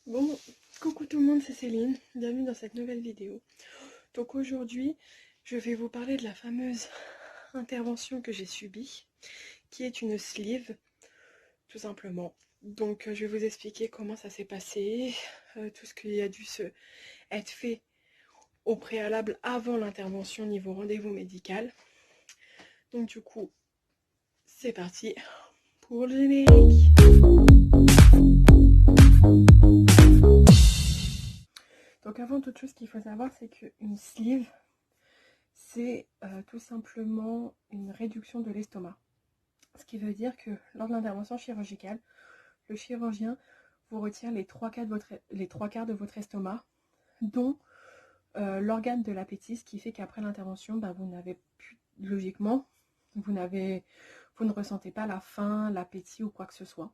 Bon, coucou tout le monde, c'est Céline, bienvenue dans cette nouvelle vidéo. Donc aujourd'hui, je vais vous parler de la fameuse intervention que j'ai subie, qui est une sleeve, tout simplement. Donc je vais vous expliquer comment ça s'est passé, tout ce qui a dû être fait au préalable avant l'intervention niveau rendez-vous médical. Donc du coup, c'est parti pour le générique. Donc avant toute chose, ce qu'il faut savoir, c'est qu'une sleeve, c'est tout simplement une réduction de l'estomac. Ce qui veut dire que lors de l'intervention chirurgicale, le chirurgien vous retire les trois quarts de votre estomac, dont l'organe de l'appétit, ce qui fait qu'après l'intervention, vous n'avez plus, logiquement, vous ne ressentez pas la faim, l'appétit ou quoi que ce soit.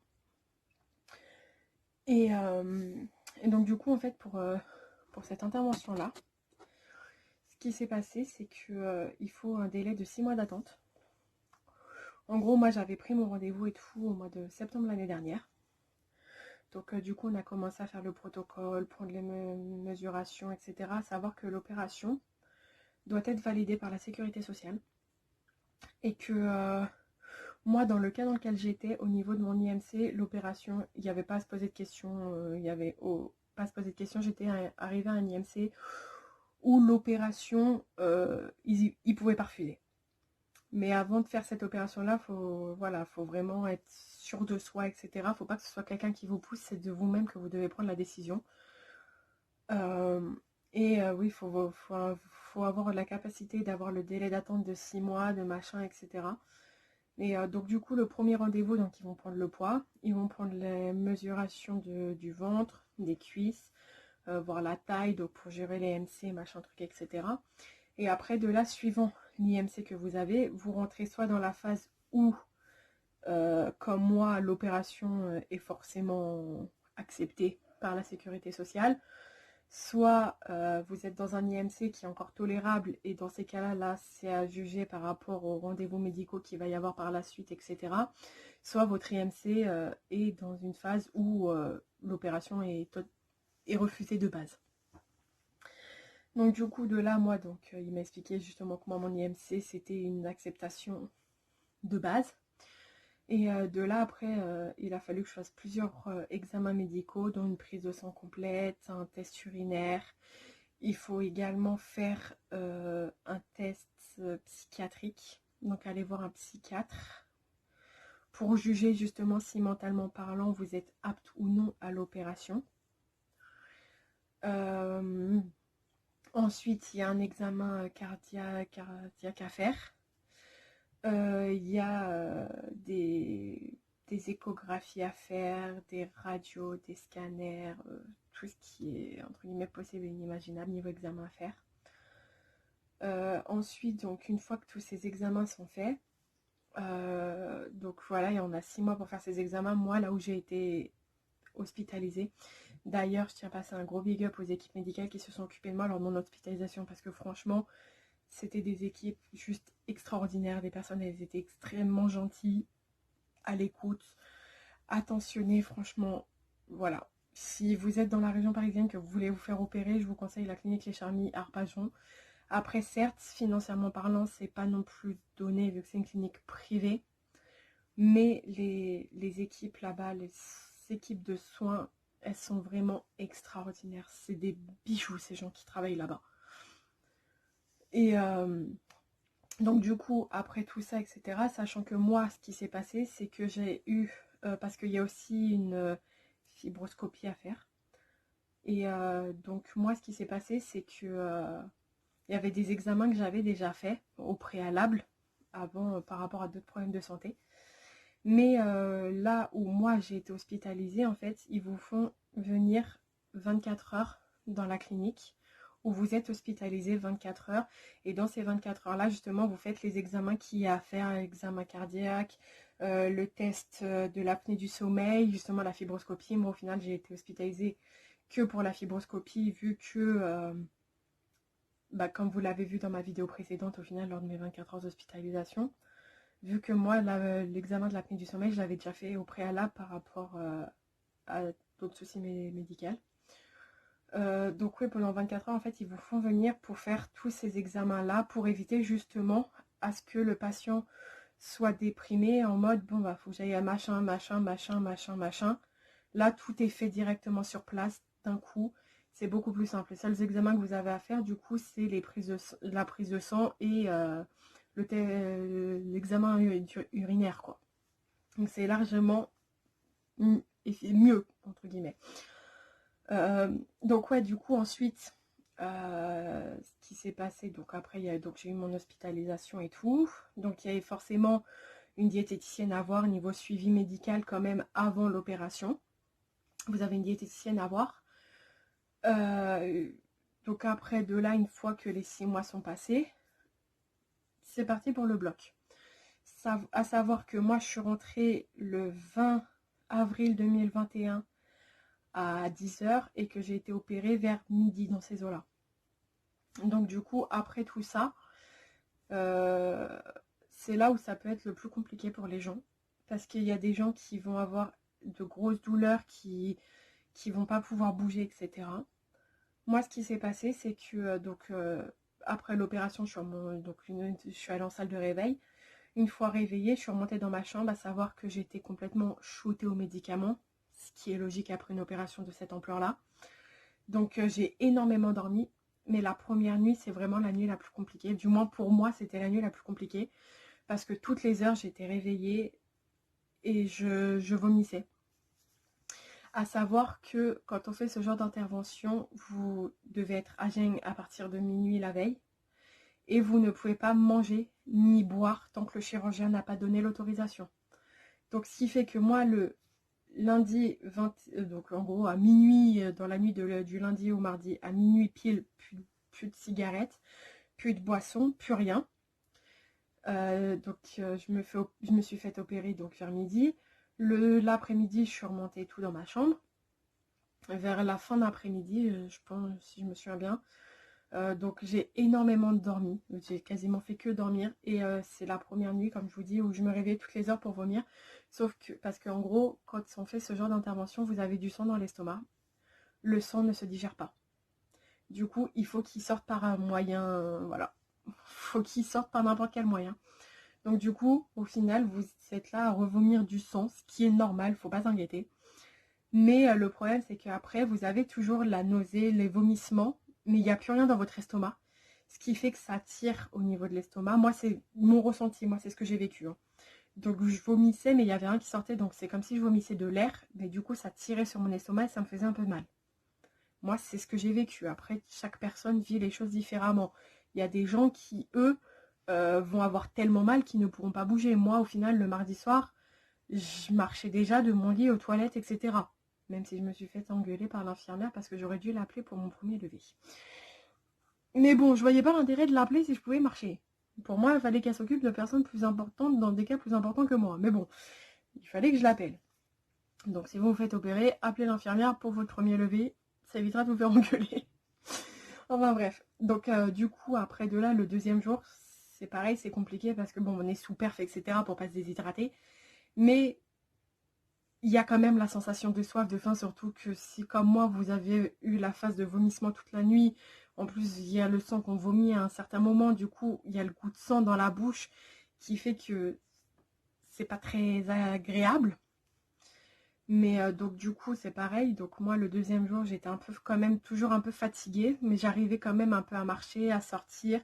Et donc du coup, en fait, pour cette intervention-là, ce qui s'est passé, c'est qu'il faut un délai de 6 mois d'attente. En gros, moi, j'avais pris mon rendez-vous et tout au mois de septembre l'année dernière. Donc, du coup, on a commencé à faire le protocole, prendre les mesurations, etc. À savoir que l'opération doit être validée par la sécurité sociale. Et que moi, dans le cas dans lequel j'étais, au niveau de mon IMC, l'opération, il n'y avait pas à se poser de questions. Il n'y avait pas à se poser de questions. J'étais arrivée à un IMC où l'opération, ils pouvaient pas refuser. Mais avant de faire cette opération-là, faut vraiment être sûr de soi, etc. Faut pas que ce soit quelqu'un qui vous pousse, c'est de vous-même que vous devez prendre la décision. Oui, faut avoir la capacité d'avoir le délai d'attente de 6 mois, de machin, etc. Et donc du coup, le premier rendez-vous, donc ils vont prendre le poids, ils vont prendre les mesurations du ventre, des cuisses, voir la taille, donc pour gérer les MC, machin truc, etc. Et après, de là, suivant l'IMC que vous avez, vous rentrez soit dans la phase où, comme moi, l'opération est forcément acceptée par la sécurité sociale, soit vous êtes dans un IMC qui est encore tolérable, et dans ces cas-là, là, c'est à juger par rapport aux rendez-vous médicaux qu'il va y avoir par la suite, etc. Soit votre IMC est dans une phase où l'opération est refusée de base. Donc du coup, de là, moi, il m'a expliqué justement que moi, mon IMC, c'était une acceptation de base. Et de là, après, il a fallu que je fasse plusieurs examens médicaux, dont une prise de sang complète, un test urinaire. Il faut également faire un test psychiatrique, donc aller voir un psychiatre pour juger justement si mentalement parlant, vous êtes apte ou non à l'opération. Ensuite, il y a un examen cardiaque à faire. Il y a des échographies à faire, des radios, des scanners, tout ce qui est entre guillemets possible et inimaginable niveau examen à faire. Ensuite, donc une fois que tous ces examens sont faits, donc voilà, et on a 6 mois pour faire ces examens. Moi, là où j'ai été hospitalisée, d'ailleurs, je tiens à passer un gros big up aux équipes médicales qui se sont occupées de moi lors de mon hospitalisation, parce que franchement, c'était des équipes juste extraordinaires. Les personnes, elles étaient extrêmement gentilles, à l'écoute, attentionnées. Franchement, voilà. Si vous êtes dans la région parisienne, que vous voulez vous faire opérer, je vous conseille la clinique Les Charmilles à Arpajon. Après, certes, financièrement parlant, c'est pas non plus donné vu que c'est une clinique privée. Mais les équipes là-bas, les équipes de soins, elles sont vraiment extraordinaires. C'est des bijoux, ces gens qui travaillent là-bas. Et donc du coup, après tout ça, etc., sachant que moi, ce qui s'est passé, c'est que j'ai eu, parce qu'il y a aussi une fibroscopie à faire. Et donc moi, ce qui s'est passé, c'est que il y avait des examens que j'avais déjà faits au préalable, avant, par rapport à d'autres problèmes de santé. Mais là où moi, j'ai été hospitalisée, en fait, ils vous font venir 24 heures dans la clinique, où vous êtes hospitalisé 24 heures. Et dans ces 24 heures-là, justement, vous faites les examens qu'il y a à faire, l'examen cardiaque, le test de l'apnée du sommeil, justement la fibroscopie. Moi, au final, j'ai été hospitalisée que pour la fibroscopie, vu que, comme vous l'avez vu dans ma vidéo précédente, au final, lors de mes 24 heures d'hospitalisation, vu que moi, l'examen de l'apnée du sommeil, je l'avais déjà fait au préalable par rapport à d'autres soucis médicaux. Donc oui, pendant 24 heures, en fait, ils vous font venir pour faire tous ces examens-là, pour éviter justement à ce que le patient soit déprimé en mode, bon, bah, faut que j'aille à machin, machin, machin, machin, machin. Là, tout est fait directement sur place, d'un coup. C'est beaucoup plus simple. Les seuls examens que vous avez à faire, du coup, c'est la prise de sang et l'examen urinaire, quoi. Donc, c'est largement mieux, entre guillemets. Donc ouais, du coup ensuite ce qui s'est passé, donc après j'ai eu mon hospitalisation et tout, donc il y avait forcément une diététicienne à voir niveau suivi médical quand même avant l'opération. Vous avez une diététicienne à voir. Donc après de là, une fois que les 6 mois sont passés, c'est parti pour le bloc. À savoir que moi je suis rentrée le 20 avril 2021 à 10h et que j'ai été opérée vers midi dans ces eaux-là. Donc du coup, après tout ça, c'est là où ça peut être le plus compliqué pour les gens. Parce qu'il y a des gens qui vont avoir de grosses douleurs, qui vont pas pouvoir bouger, etc. Moi, ce qui s'est passé, c'est que après l'opération, je suis allée en salle de réveil. Une fois réveillée, je suis remontée dans ma chambre, à savoir que j'étais complètement shootée aux médicaments, ce qui est logique après une opération de cette ampleur-là. Donc j'ai énormément dormi, mais la première nuit, c'est vraiment la nuit la plus compliquée. Du moins pour moi, c'était la nuit la plus compliquée, parce que toutes les heures, j'étais réveillée et je vomissais. À savoir que quand on fait ce genre d'intervention, vous devez être à jeun à partir de minuit la veille, et vous ne pouvez pas manger ni boire tant que le chirurgien n'a pas donné l'autorisation. Donc ce qui fait que moi, le lundi 20, donc en gros à minuit, dans la nuit du lundi au mardi, à minuit pile, plus de cigarettes, plus de boissons, plus rien. Je me suis fait opérer donc vers midi. L'après-midi, je suis remontée tout dans ma chambre. Vers la fin d'après-midi, je pense, si je me souviens bien. Donc j'ai énormément dormi, j'ai quasiment fait que dormir et c'est la première nuit, comme je vous dis, où je me réveillais toutes les heures pour vomir, sauf que, parce qu'en gros, quand on fait ce genre d'intervention, vous avez du sang dans l'estomac, le sang ne se digère pas. Du coup, il faut qu'il sorte par un moyen, voilà, faut qu'il sorte par n'importe quel moyen. Donc du coup, au final, vous êtes là à revomir du sang, ce qui est normal, faut pas s'inquiéter. Mais le problème, c'est qu'après, vous avez toujours la nausée, les vomissements, mais il n'y a plus rien dans votre estomac. Ce qui fait que ça tire au niveau de l'estomac. Moi, c'est mon ressenti, moi, c'est ce que j'ai vécu. Hein. Donc, je vomissais, mais il y avait rien qui sortait. Donc, c'est comme si je vomissais de l'air, mais du coup, ça tirait sur mon estomac et ça me faisait un peu mal. Moi, c'est ce que j'ai vécu. Après, chaque personne vit les choses différemment. Il y a des gens qui, eux, vont avoir tellement mal qu'ils ne pourront pas bouger. Moi, au final, le mardi soir, je marchais déjà de mon lit aux toilettes, etc. Même si je me suis fait engueuler par l'infirmière parce que j'aurais dû l'appeler pour mon premier lever. Mais bon, je voyais pas l'intérêt de l'appeler si je pouvais marcher. Pour moi, il fallait qu'elle s'occupe de personnes plus importantes dans des cas plus importants que moi. Mais bon, il fallait que je l'appelle. Donc si vous vous faites opérer, appelez l'infirmière pour votre premier lever. Ça évitera de vous faire engueuler. Enfin bref. Donc du coup, après de là, le deuxième jour, c'est pareil, c'est compliqué parce que bon, on est sous perf, etc. pour pas se déshydrater. Mais il y a quand même la sensation de soif, de faim, surtout que si, comme moi, vous avez eu la phase de vomissement toute la nuit, en plus, il y a le sang qu'on vomit à un certain moment, du coup, il y a le goût de sang dans la bouche qui fait que c'est pas très agréable. Mais donc, du coup, c'est pareil. Donc, moi, le deuxième jour, j'étais un peu, quand même, toujours un peu fatiguée, mais j'arrivais quand même un peu à marcher, à sortir.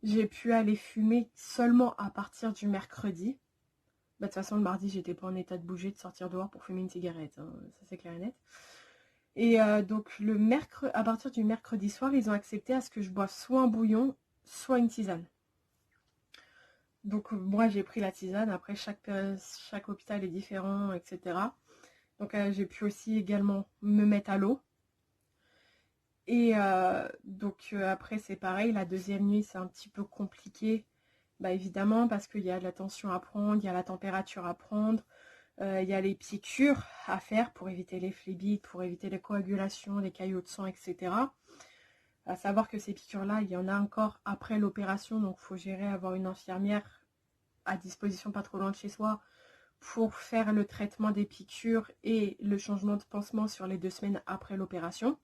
J'ai pu aller fumer seulement à partir du mercredi. Bah, de toute façon, le mardi, j'étais pas en état de bouger, de sortir dehors pour fumer une cigarette. Hein. Ça, c'est clair et net. Et donc, à partir du mercredi soir, ils ont accepté à ce que je boive soit un bouillon, soit une tisane. Donc, moi, j'ai pris la tisane. Après, chaque hôpital est différent, etc. Donc, j'ai pu aussi également me mettre à l'eau. Et après, c'est pareil. La deuxième nuit, c'est un petit peu compliqué. Bah, évidemment, parce qu'il y a de la tension à prendre, il y a la température à prendre. Il y a les piqûres à faire pour éviter les phlébites, pour éviter les coagulations, les caillots de sang, etc. À savoir que ces piqûres-là, il y en a encore après l'opération, donc il faut gérer, avoir une infirmière à disposition pas trop loin de chez soi pour faire le traitement des piqûres et le changement de pansement sur les 2 semaines après l'opération.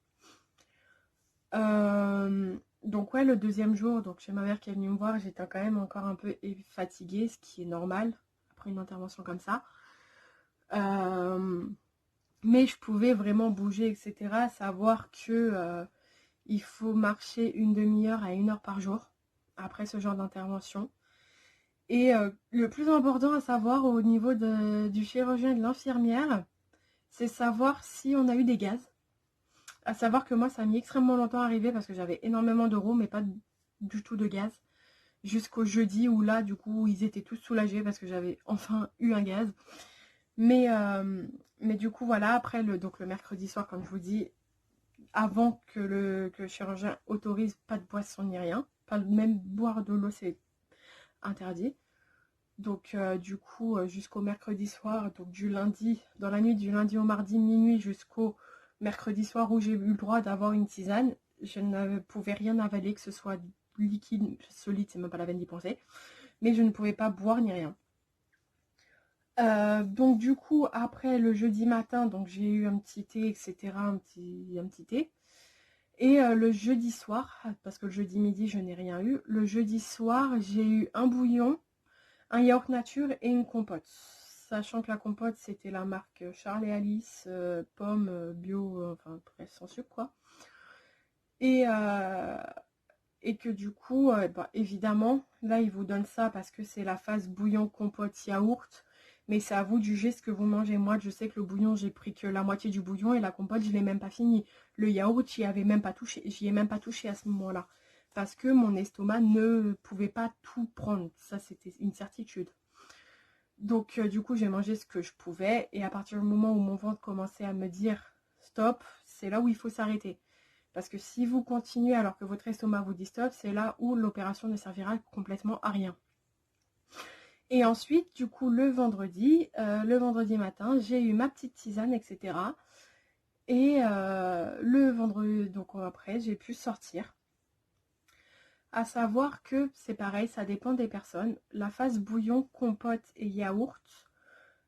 Donc ouais, le deuxième jour, donc j'ai ma mère qui est venue me voir, j'étais quand même encore un peu fatiguée, ce qui est normal après une intervention comme ça. Mais je pouvais vraiment bouger, etc. Savoir que il faut marcher une demi-heure à 1 heure par jour après ce genre d'intervention. Et le plus important à savoir au niveau du chirurgien et de l'infirmière, c'est savoir si on a eu des gaz. À savoir que moi, ça a mis extrêmement longtemps à arriver parce que j'avais énormément d'euros, mais pas du tout de gaz. Jusqu'au jeudi où là, du coup, ils étaient tous soulagés parce que j'avais enfin eu un gaz. Mais du coup, voilà, après, donc le mercredi soir, comme je vous dis, avant que le chirurgien autorise pas de boisson ni rien, pas même boire de l'eau, c'est interdit. Donc du coup, jusqu'au mercredi soir, donc du lundi, dans la nuit du lundi au mardi minuit jusqu'au mercredi soir où j'ai eu le droit d'avoir une tisane, je ne pouvais rien avaler, que ce soit liquide, solide, c'est même pas la peine d'y penser, mais je ne pouvais pas boire ni rien. Donc du coup, après le jeudi matin, donc j'ai eu un petit thé, etc., un petit thé. Et le jeudi soir, parce que le jeudi midi, je n'ai rien eu, le jeudi soir, j'ai eu un bouillon, un yaourt nature et une compote. Sachant que la compote, c'était la marque Charles et Alice, pomme, bio, enfin presque sans sucre, quoi. Et que du coup, bah, évidemment, là, ils vous donnent ça parce que c'est la phase bouillon, compote, yaourt. Mais c'est à vous de juger ce que vous mangez. Moi, je sais que le bouillon, j'ai pris que la moitié du bouillon et la compote, je ne l'ai même pas fini. Le yaourt, j'y ai même pas touché à ce moment-là. Parce que mon estomac ne pouvait pas tout prendre. Ça, c'était une certitude. Donc, du coup, j'ai mangé ce que je pouvais. Et à partir du moment où mon ventre commençait à me dire stop, c'est là où il faut s'arrêter. Parce que si vous continuez alors que votre estomac vous dit stop, c'est là où l'opération ne servira complètement à rien. Et ensuite, du coup, le vendredi matin, j'ai eu ma petite tisane, etc. Et le vendredi, donc après, j'ai pu sortir. À savoir que c'est pareil, ça dépend des personnes. La phase bouillon, compote et yaourt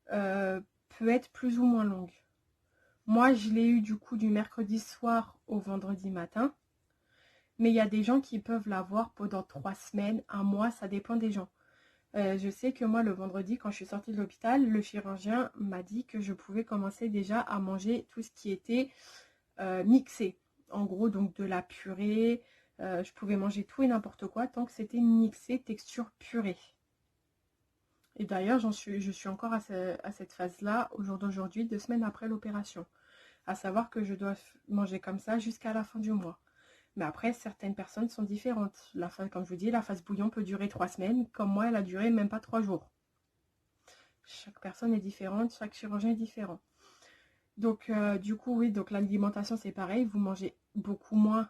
peut être plus ou moins longue. Moi, je l'ai eu du coup du mercredi soir au vendredi matin. Mais il y a des gens qui peuvent l'avoir pendant 3 semaines, un mois, ça dépend des gens. Je sais que moi, le vendredi, quand je suis sortie de l'hôpital, le chirurgien m'a dit que je pouvais commencer déjà à manger tout ce qui était mixé. En gros, donc de la purée, je pouvais manger tout et n'importe quoi tant que c'était mixé, texture purée. Et d'ailleurs, je suis encore à cette phase-là, au jour d'aujourd'hui, 2 semaines après l'opération. À savoir que je dois manger comme ça jusqu'à la fin du mois. Mais après, certaines personnes sont différentes. Comme je vous dis, la phase bouillon peut durer 3 semaines. Comme moi, elle a duré même pas 3 jours. Chaque personne est différente, chaque chirurgien est différent. Donc, du coup, oui, donc l'alimentation, c'est pareil. Vous mangez beaucoup moins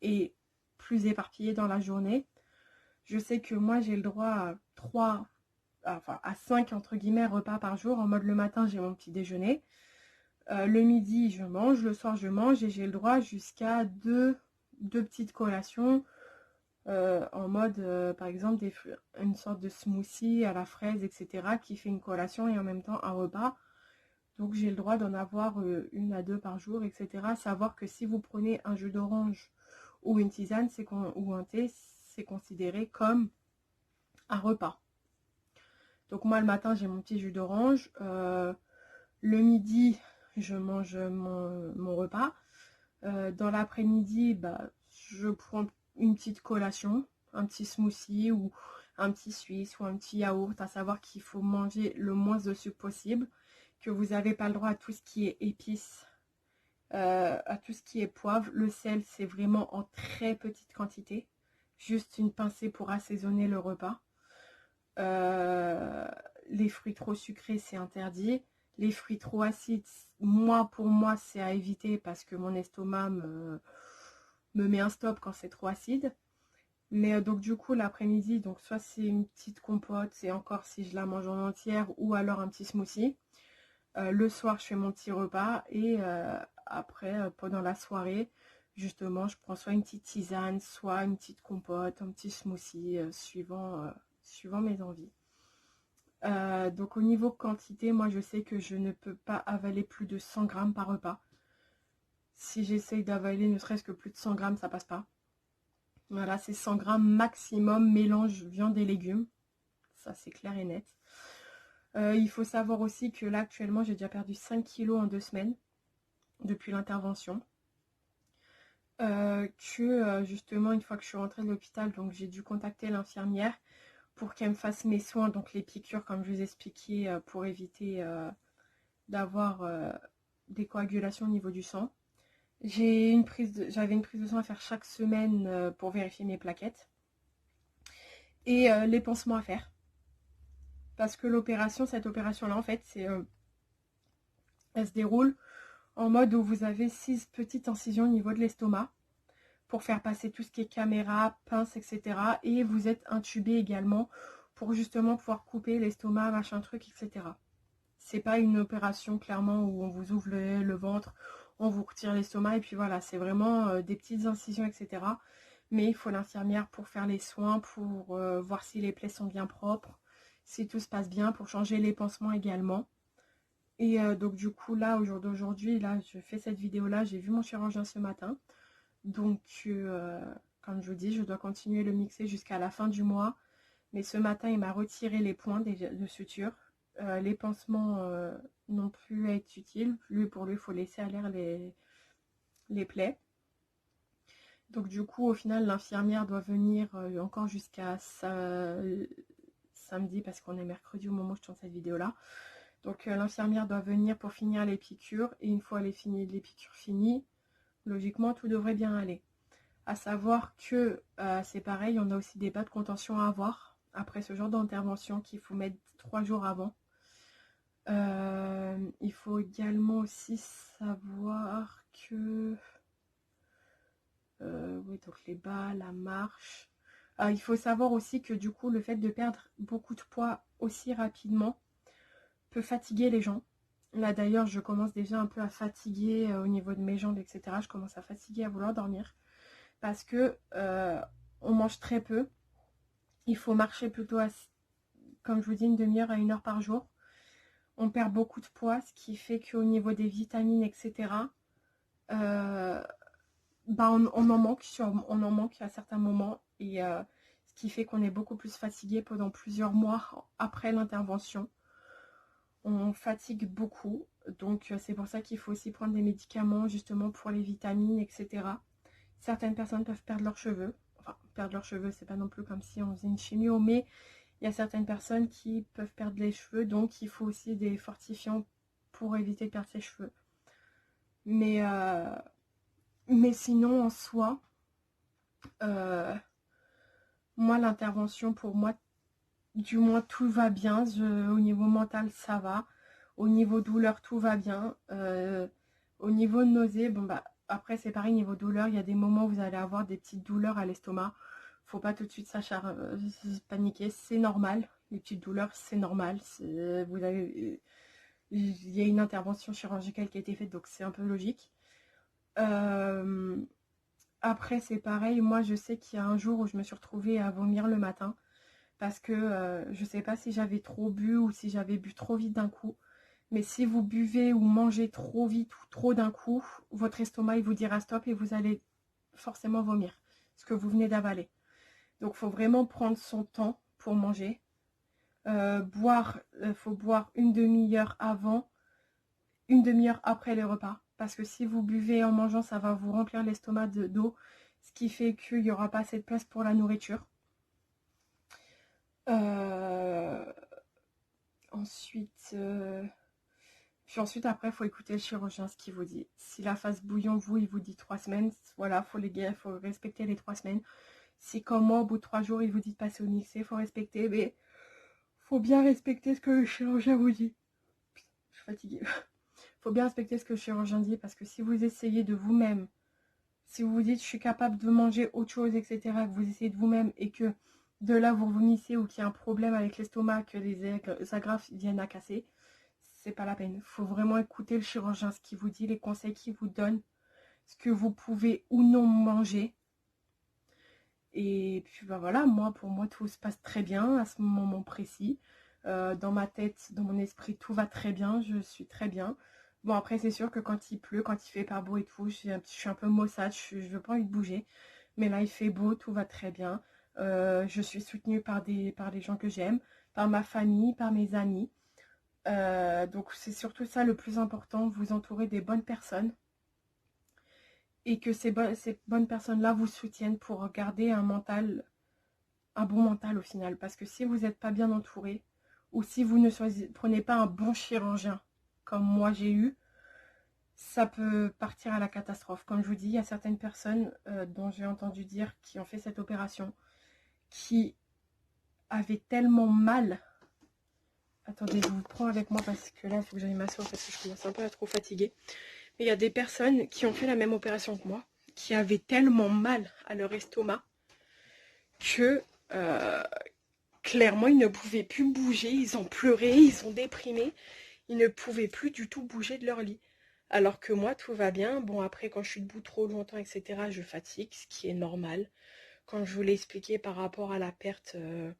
et plus éparpillé dans la journée. Je sais que moi, j'ai le droit à 5 entre guillemets repas par jour. En mode, le matin, j'ai mon petit déjeuner. Le midi, je mange. Le soir, je mange. Et j'ai le droit jusqu'à deux petites collations. En mode, par exemple, une sorte de smoothie à la fraise, etc., qui fait une collation et en même temps un repas. Donc j'ai le droit d'en avoir 1 à 2 par jour, etc. Savoir que si vous prenez un jus d'orange ou une tisane ou un thé, c'est considéré comme un repas. Donc moi, le matin, j'ai mon petit jus d'orange. Le midi, je mange mon repas. Dans l'après-midi, bah, je prends une petite collation, un petit smoothie ou un petit suisse ou un petit yaourt, à savoir qu'il faut manger le moins de sucre possible, que vous n'avez pas le droit à tout ce qui est épices, à tout ce qui est poivre. Le sel, c'est vraiment en très petite quantité, juste une pincée pour assaisonner le repas. Les fruits trop sucrés, c'est interdit. Les fruits trop acides, pour moi, c'est à éviter parce que mon estomac me met un stop quand c'est trop acide. Mais donc du coup, l'après-midi, donc soit c'est une petite compote, c'est encore si je la mange en entière, ou alors un petit smoothie. Le soir, je fais mon petit repas et après, pendant la soirée, justement, je prends soit une petite tisane, soit une petite compote, un petit smoothie, suivant mes envies. Donc au niveau quantité, moi je sais que je ne peux pas avaler plus de 100 grammes par repas. Si j'essaye d'avaler ne serait-ce que plus de 100 grammes, ça passe pas. Voilà, c'est 100 grammes maximum, mélange viande et légumes. Ça c'est clair et net. Il faut savoir aussi que là actuellement j'ai déjà perdu 5 kilos en 2 semaines depuis l'intervention. Justement une fois que je suis rentrée de l'hôpital, donc j'ai dû contacter l'infirmière pour qu'elle me fasse mes soins, donc les piqûres comme je vous expliquais, pour éviter d'avoir des coagulations au niveau du sang. J'avais une prise de sang à faire chaque semaine pour vérifier mes plaquettes et les pansements à faire. Parce que cette opération-là, en fait, elle se déroule en mode où vous avez 6 petites incisions au niveau de l'estomac pour faire passer tout ce qui est caméra, pince, etc. Et vous êtes intubé également pour justement pouvoir couper l'estomac, machin truc, etc. C'est pas une opération clairement où on vous ouvre le ventre, on vous retire l'estomac et puis voilà, c'est vraiment des petites incisions, etc. Mais il faut l'infirmière pour faire les soins, pour voir si les plaies sont bien propres, si tout se passe bien, pour changer les pansements également. Et donc du coup là, au jour d'aujourd'hui, là je fais cette vidéo là, j'ai vu mon chirurgien ce matin. Donc comme je vous dis, je dois continuer le mixer jusqu'à la fin du mois. Mais ce matin, il m'a retiré les points de suture. Les pansements n'ont plus à être utiles. Pour lui, il faut laisser à l'air les plaies. Donc du coup, au final, l'infirmière doit venir encore jusqu'à samedi, parce qu'on est mercredi au moment où je tourne cette vidéo-là. Donc l'infirmière doit venir pour finir les piqûres. Et une fois les piqûres finies, logiquement, tout devrait bien aller. À savoir que c'est pareil, on a aussi des bas de contention à avoir après ce genre d'intervention qu'il faut mettre 3 jours avant. Il faut également aussi savoir que... oui, donc les bas, la marche. Il faut savoir aussi que du coup, le fait de perdre beaucoup de poids aussi rapidement peut fatiguer les gens. Là d'ailleurs, je commence déjà un peu à fatiguer au niveau de mes jambes, etc. Je commence à fatiguer, à vouloir dormir. Parce que on mange très peu. Il faut marcher plutôt, comme je vous dis, une demi-heure à 1 heure par jour. On perd beaucoup de poids, ce qui fait qu'au niveau des vitamines, etc., on en manque, on en manque à certains moments. Et ce qui fait qu'on est beaucoup plus fatigué pendant plusieurs mois après l'intervention. On fatigue beaucoup. Donc c'est pour ça qu'il faut aussi prendre des médicaments justement pour les vitamines, etc. Certaines personnes peuvent perdre leurs cheveux. Enfin, perdre leurs cheveux, c'est pas non plus comme si on faisait une chimio, mais il y a certaines personnes qui peuvent perdre les cheveux, donc il faut aussi des fortifiants pour éviter de perdre ses cheveux. Mais sinon, en soi, moi, l'intervention, pour moi, du moins, tout va bien. Au niveau mental, ça va. Au niveau douleur, tout va bien. Au niveau nausée, bon, bah, après, c'est pareil, niveau douleur, il y a des moments où vous allez avoir des petites douleurs à l'estomac. Faut pas tout de suite paniquer, c'est normal. Les petites douleurs, c'est normal. Il y a une intervention chirurgicale qui a été faite, donc c'est un peu logique. Après, c'est pareil. Moi, je sais qu'il y a un jour où je me suis retrouvée à vomir le matin parce que je sais pas si j'avais trop bu ou si j'avais bu trop vite d'un coup. Mais si vous buvez ou mangez trop vite ou trop d'un coup, votre estomac il vous dira stop et vous allez forcément vomir ce que vous venez d'avaler. Donc, il faut vraiment prendre son temps pour manger. Faut boire une demi-heure avant, une demi-heure après les repas. Parce que si vous buvez en mangeant, ça va vous remplir l'estomac d'eau. Ce qui fait qu'il n'y aura pas assez de place pour la nourriture. Ensuite, puis ensuite, après, il faut écouter le chirurgien, ce qu'il vous dit. Si la phase bouillon, il vous dit 3 semaines, voilà, il faut respecter les 3 semaines. Si comme moi, au bout de 3 jours, il vous dit de passer au mixé, il faut respecter, mais faut bien respecter ce que le chirurgien vous dit. Je suis fatiguée. Faut bien respecter ce que le chirurgien dit, parce que si vous essayez de vous-même, si vous vous dites je suis capable de manger autre chose, etc., que vous essayez de vous-même et que de là vous vomissez ou qu'il y a un problème avec l'estomac, que les agrafes viennent à casser, c'est pas la peine. Il faut vraiment écouter le chirurgien, ce qu'il vous dit, les conseils qu'il vous donne, ce que vous pouvez ou non manger. Et puis bah voilà, pour moi tout se passe très bien à ce moment précis. Dans ma tête, dans mon esprit, tout va très bien, je suis très bien. Bon, après, c'est sûr que quand il pleut, quand il fait pas beau et tout, je suis un peu maussade, je veux pas envie de bouger. Mais là, il fait beau, tout va très bien. Je suis soutenue par des gens que j'aime, par ma famille, par mes amis. Donc, c'est surtout ça le plus important, vous entourer des bonnes personnes. Et que ces bonnes personnes-là vous soutiennent pour garder un bon mental au final. Parce que si vous n'êtes pas bien entouré, ou si vous ne prenez pas un bon chirurgien, comme moi j'ai eu, ça peut partir à la catastrophe. Comme je vous dis, il y a certaines personnes dont j'ai entendu dire qui ont fait cette opération, qui avaient tellement mal. Attendez, je vous prends avec moi parce que là, il faut que j'aille m'asseoir parce que je commence un peu à trop fatiguer. Mais il y a des personnes qui ont fait la même opération que moi, qui avaient tellement mal à leur estomac que clairement, ils ne pouvaient plus bouger, ils ont pleuré, ils ont déprimé, ils ne pouvaient plus du tout bouger de leur lit. Alors que moi, tout va bien. Bon, après, quand je suis debout trop longtemps, etc., je fatigue, ce qui est normal. Quand je vous l'ai expliqué par rapport à la perte, de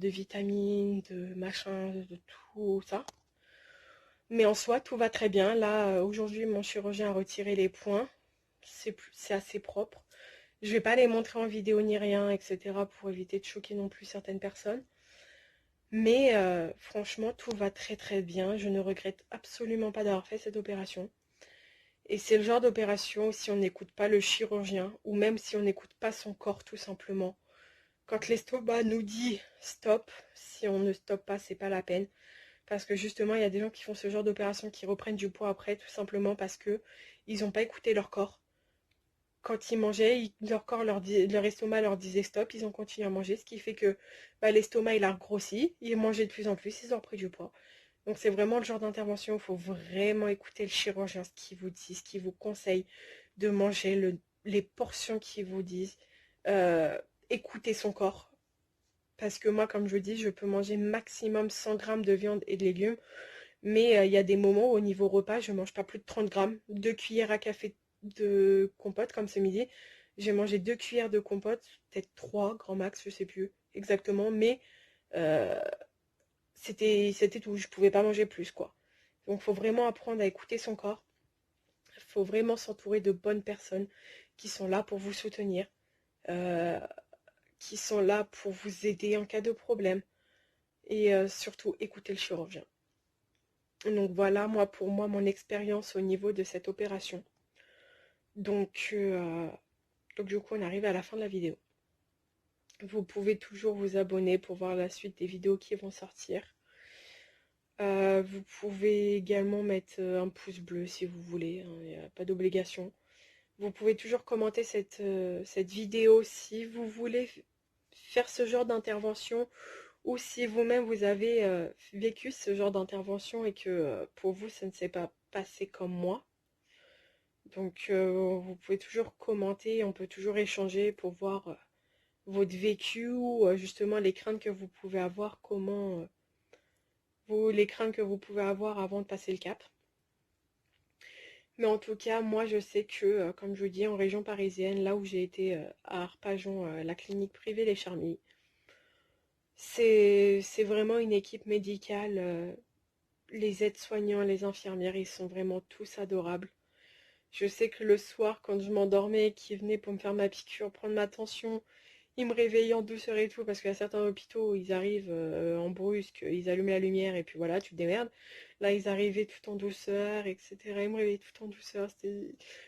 vitamines, de machin, de tout ça. Mais en soi, tout va très bien. Là, aujourd'hui, mon chirurgien a retiré les points. C'est assez propre. Je vais pas les montrer en vidéo ni rien, etc. pour éviter de choquer non plus certaines personnes. Mais franchement, tout va très très bien. Je ne regrette absolument pas d'avoir fait cette opération. Et c'est le genre d'opération où si on n'écoute pas le chirurgien, ou même si on n'écoute pas son corps tout simplement, quand l'estomac nous dit stop, si on ne stoppe pas, c'est pas la peine. Parce que justement, il y a des gens qui font ce genre d'opération qui reprennent du poids après, tout simplement parce que ils n'ont pas écouté leur corps. Quand ils mangeaient, leur estomac leur disait stop, ils ont continué à manger, ce qui fait que l'estomac il a grossi, ils mangeaient de plus en plus, ils ont pris du poids. Donc c'est vraiment le genre d'intervention où il faut vraiment écouter le chirurgien, ce qu'il vous dit, ce qu'il vous conseille de manger, les portions qu'il vous disent. Écouter son corps. Parce que moi, comme je dis, je peux manger maximum 100 grammes de viande et de légumes. Mais il y a des moments où, au niveau repas, je ne mange pas plus de 30 grammes. 2 cuillères à café de compote, comme ce midi. J'ai mangé 2 cuillères de compote, peut-être 3 grand max, je sais plus exactement. Mais euh, c'était tout. Je pouvais pas manger plus, quoi. Donc, il faut vraiment apprendre à écouter son corps. Il faut vraiment s'entourer de bonnes personnes qui sont là pour vous soutenir, euh, qui sont là pour vous aider en cas de problème. Et surtout, écouter le chirurgien. Donc voilà, pour moi, mon expérience au niveau de cette opération. Donc du coup, on arrive à la fin de la vidéo. Vous pouvez toujours vous abonner pour voir la suite des vidéos qui vont sortir. Vous pouvez également mettre un pouce bleu si vous voulez, il n'y a pas d'obligation. Vous pouvez toujours commenter cette vidéo si vous voulez faire ce genre d'intervention ou si vous-même vous avez vécu ce genre d'intervention et que pour vous ça ne s'est pas passé comme moi. Donc vous pouvez toujours commenter, on peut toujours échanger pour voir votre vécu ou justement les craintes que vous pouvez avoir, les craintes que vous pouvez avoir avant de passer le cap. Mais en tout cas, moi je sais que, comme je vous dis, en région parisienne, là où j'ai été à Arpajon, la clinique privée Les Charmilles, c'est vraiment une équipe médicale. Les aides-soignants, les infirmières, ils sont vraiment tous adorables. Je sais que le soir, quand je m'endormais, qu'ils venaient pour me faire ma piqûre, prendre ma tension, ils me réveillaient en douceur et tout, parce qu'à certains hôpitaux, ils arrivent en brusque, ils allument la lumière et puis voilà, tu te démerdes. Là, ils arrivaient tout en douceur, etc. Ils me réveillaient tout en douceur.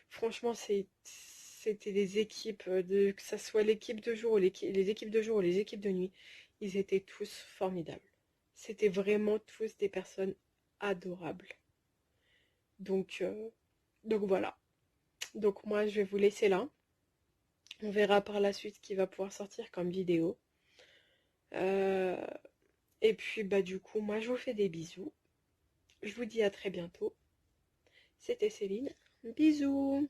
Franchement, c'était des équipes, que ça soit l'équipe de jour, les équipes de jour ou les équipes de nuit, ils étaient tous formidables. C'était vraiment tous des personnes adorables. Donc voilà. Donc moi, je vais vous laisser là. On verra par la suite ce qui va pouvoir sortir comme vidéo. Et puis, du coup, moi, je vous fais des bisous. Je vous dis à très bientôt. C'était Céline. Bisous.